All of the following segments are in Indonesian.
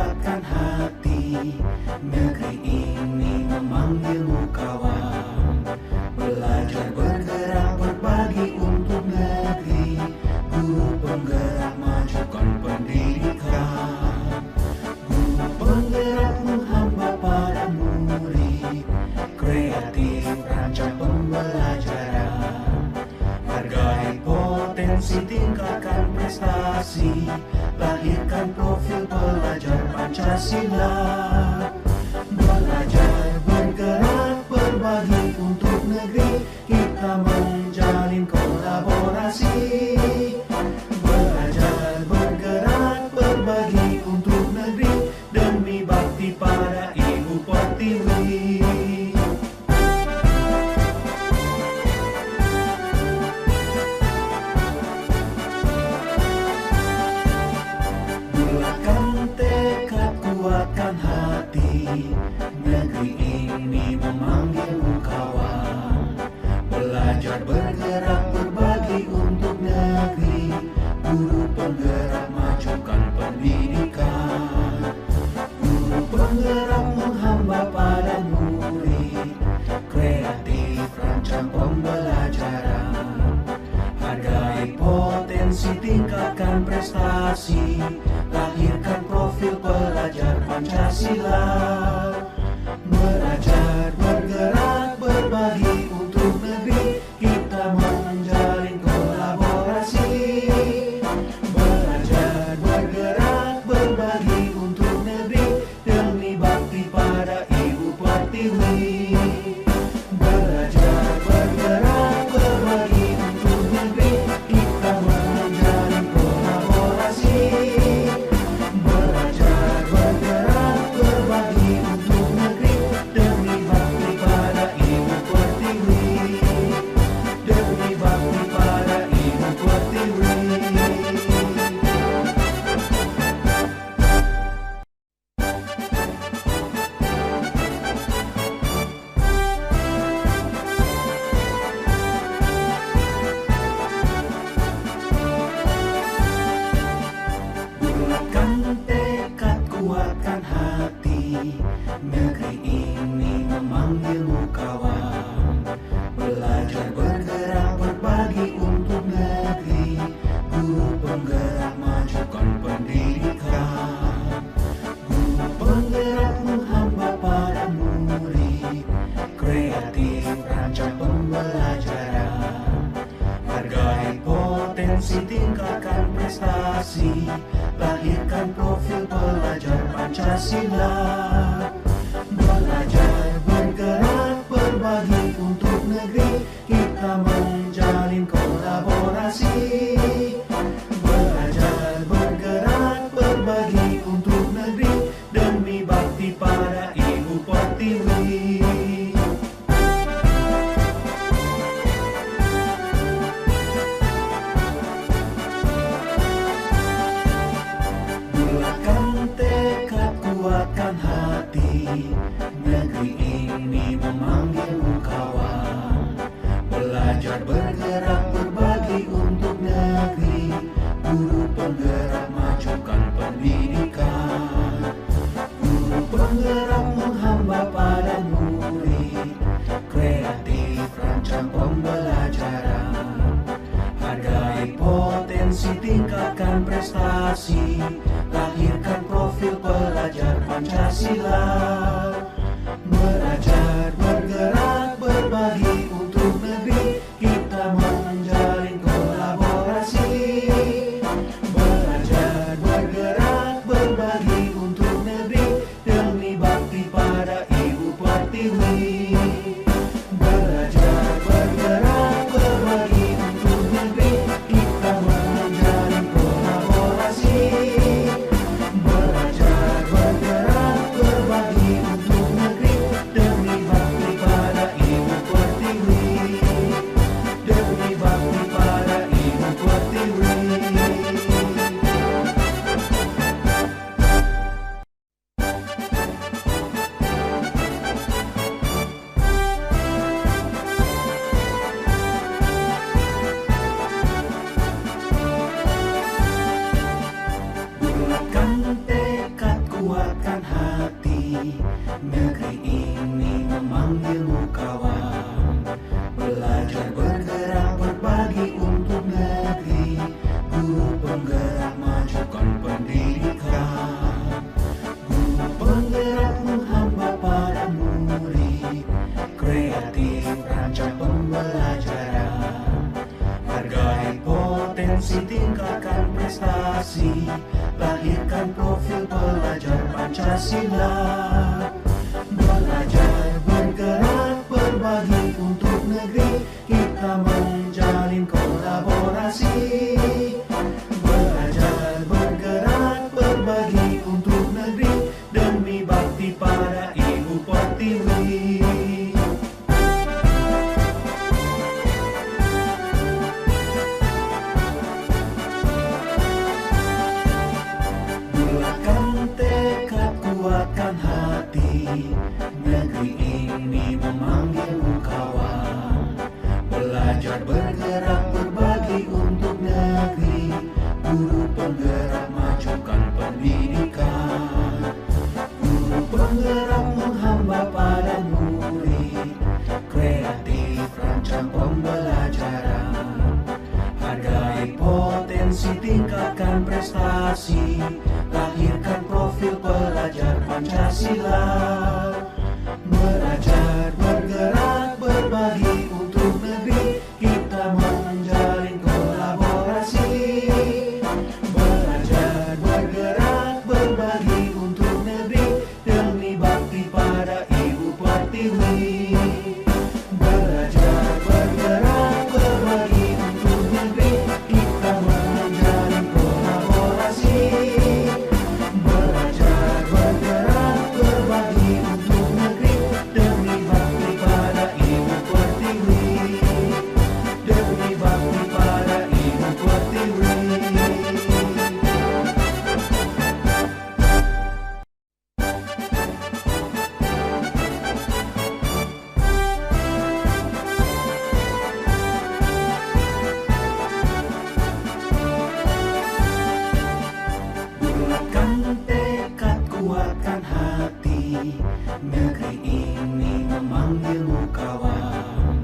kuatkan hati. Negeri ini memanggilmu kawan. Belajar bergerak berbagi untuk negeri. Guru penggerak majukan pendidikan. Guru penggerak menghamba pada murid. Kreatif rancang pembelajaran. Hargai potensi, tingkatkan prestasi. Lahirkan profil pelajar Pancasila. Belajar bergerak berbagi untuk negeri. Kita menjalin kolaborasi. Belajar bergerak berbagi untuk negeri. Demi bakti pada Ibu Pertiwi. Bulatkan tekad, kuatkan hati. Negeri ini memanggilmu kawan. Belajar bergerak berbagi untuk negeri. Guru penggerak majukan pendidikan. Guru penggerak menghamba pada murid. Kreatif rancang pembelajaran. Hargai potensi, tingkatkan prestasi. Lahirkan profil pelajar Pancasila. Belajar bergerak berbagi untuk negeri. Kita menjalin kolaborasi. Belajar bergerak berbagi untuk negeri. Demi bakti pada Ibu Pertiwi. Belajar bergerak berbagi untuk negeri. Kita menjalin kolaborasi. Belajar bergerak berbagi untuk negeri. Demi bakti pada Ibu Pertiwi. Demi bakti pada Ibu Pertiwi. Bulatkan tekad, kuatkan hati. Negeri ini memanggilmu kawan. Belajar bergerak berbagi untuk negeri. Guru penggerak majukan pendidikan. Guru penggerak menghamba pada murid. Kreatif rancang pembelajaran. Hargai potensi, tingkatkan prestasi. Lahirkan profil pelajar Pancasila. Belajar bergerak berbagi untuk negeri. Kita menjalin kolaborasi. Belajar bergerak berbagi untuk negeri. Demi bakti pada Ibu Pertiwi. Bulatkan tekad, kuatkan hati. Negeri ini memanggilmu kawan. Belajar bergerak berbagi untuk negeri. Guru penggerak majukan pendidikan. Guru penggerak menghamba pada murid. Kreatif rancang pembelajaran. Hargai potensi, tingkatkan prestasi. Lahirkan profil pelajar Pancasila. Belajar bergerak berbagi untuk negeri. Kita menjalin kolaborasi. Belajar bergerak berbagi untuk negeri. Demi bakti pada Ibu Pertiwi. Belajar bergerak berbagi untuk negeri. Kita menjalin kolaborasi. Belajar bergerak berbagi untuk Pancasila. Belajar, bergerak, berbagi untuk negeri, kita menjalin kolaborasi. Belajar, bergerak, berbagi untuk negeri, demi bakti pada Ibu Pertiwi. Bulatkan tekad, kuatkan hati, negeri ini memanggilmu kawan. Belajar, bergerak, berbagi untuk negeri, guru penggerak majukan pendidikan. Guru penggerak menghamba pada murid, kreatif rancang pembelajaran. Hargai potensi, tingkatkan prestasi, lahirkan profil pelajar Pancasila. Belajar, bergerak, berbagi untuk negeri, kita menjalin kolaborasi. Belajar, bergerak, berbagi untuk negeri, demi bakti pada Ibu Pertiwi. Belajar, bergerak, berbagi untuk negeri, kita menjalin kolaborasi. Belajar, bergerak, berbagi untuk negeri, demi bakti pada Ibu Pertiwi. Demi bakti pada Ibu Pertiwi. Bulatkan tekad, kuatkan hati, negeri ini memanggilmu kawan.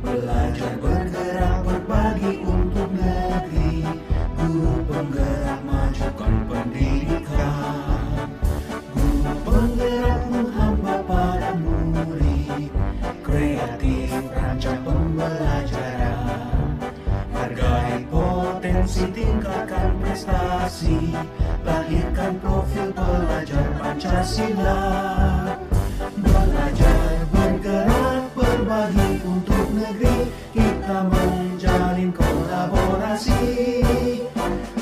Belajar, bergerak, berbagi untuk negeri, guru penggerak majukan pendidikan. Guru penggerak menghamba pada murid, kreatif rancang pembelajaran. Hargai potensi, tingkatkan prestasi, lahirkan profil pelajar Pancasila. Belajar, bergerak, berbagi untuk negeri, kita menjalin kolaborasi.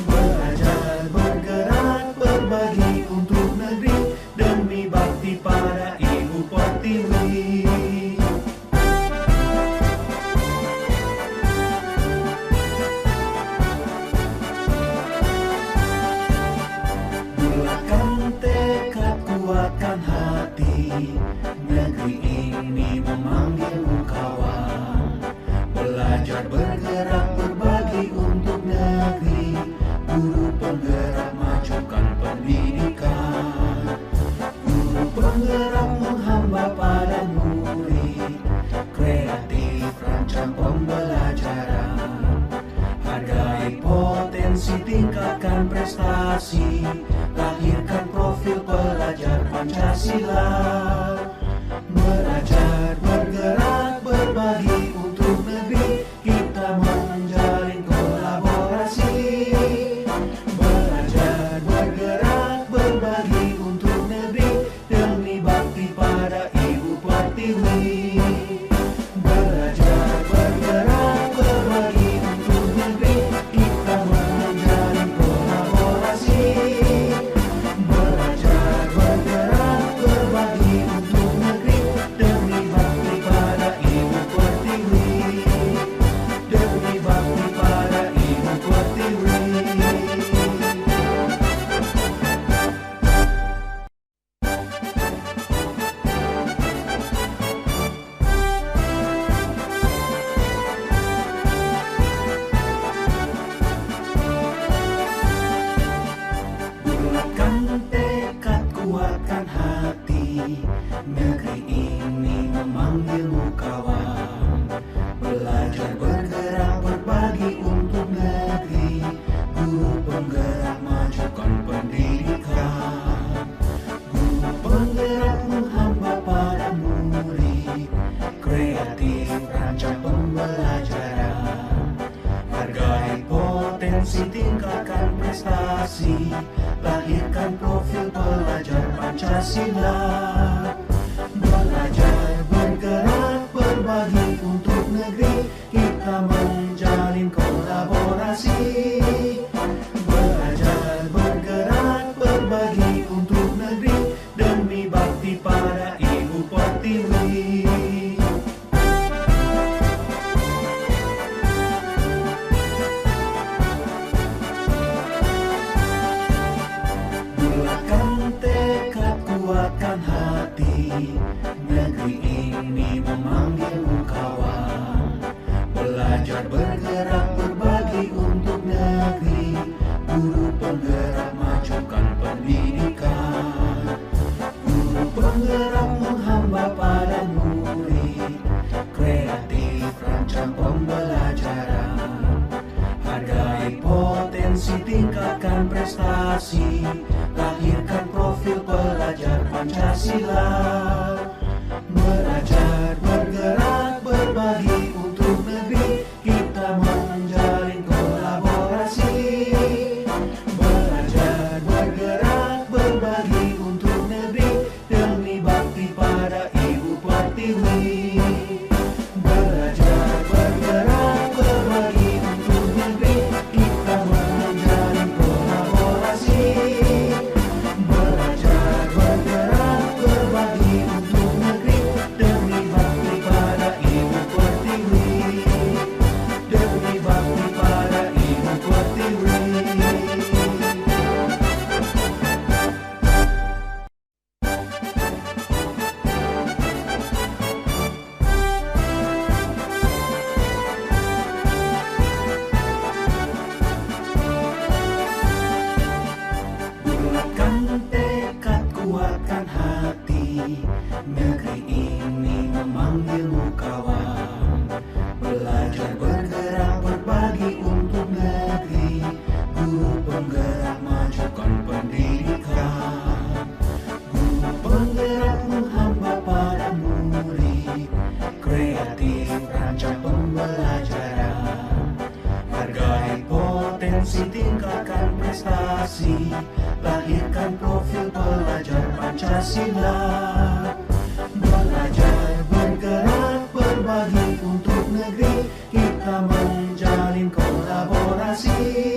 Belajar, bergerak, berbagi untuk negeri, demi bakti pada Ibu Pertiwi. Bulatkan tekad, kuatkan hati, negeri ini memanggilmu kawan. Belajar, bergerak, berbagi untuk negeri, guru penggerak majukan pendidikan. Guru penggerak menghamba pada murid, kreatif rancang pembelajaran. Hargai potensi, tingkatkan prestasi, lahirkan profil pelajar Pancasila. Belajar, bergerak, berbagi untuk negeri, kita menjalin kolaborasi. Belajar, bergerak, berbagi untuk negeri, demi bakti pada Ibu Pertiwi. Belajar, bergerak, berbagi untuk negeri, kita menjalin kolaborasi. Belajar, bergerak, berbagi Pancasila. Belajar, bergerak, berbagi untuk negeri, kita menjalin kolaborasi. Belajar, bergerak, berbagi untuk negeri, demi bakti pada Ibu Pertiwi. Bulatkan tekad, kuatkan hati, negeri ini memanggilmu kawan. Belajar, bergerak, berbagi untuk negeri, guru penggerak majukan pendidikan. Guru penggerak menghamba pada murid, kreatif rancang pembelajaran. Hargai potensi, tingkatkan prestasi, lahirkan profil pelajar Pancasila. Belajar, bergerak, berbagi untuk negeri, kita menjalin kolaborasi. Belajar, bergerak, berbagi untuk negeri, demi bakti pada Ibu Pertiwi. Belajar, bergerak, berbagi untuk negeri, kita menjalin kolaborasi. Belajar, bergerak, berbagi untuk negeri, demi bakti pada Ibu Pertiwi. Demi bakti pada Ibu Pertiwi. Bulatkan tekad, kuatkan hati, negeri ini memanggilmu kawan. Belajar, bergerak, berbagi untuk negeri, guru penggerak majukan pendidikan. Guru penggerak menghamba pada murid, kreatif rancang pembelajaran. Hargai potensi, tingkatkan prestasi, lahirkan profil pelajar Pancasila. Belajar, bergerak, berbagi untuk negeri, kita menjalin kolaborasi.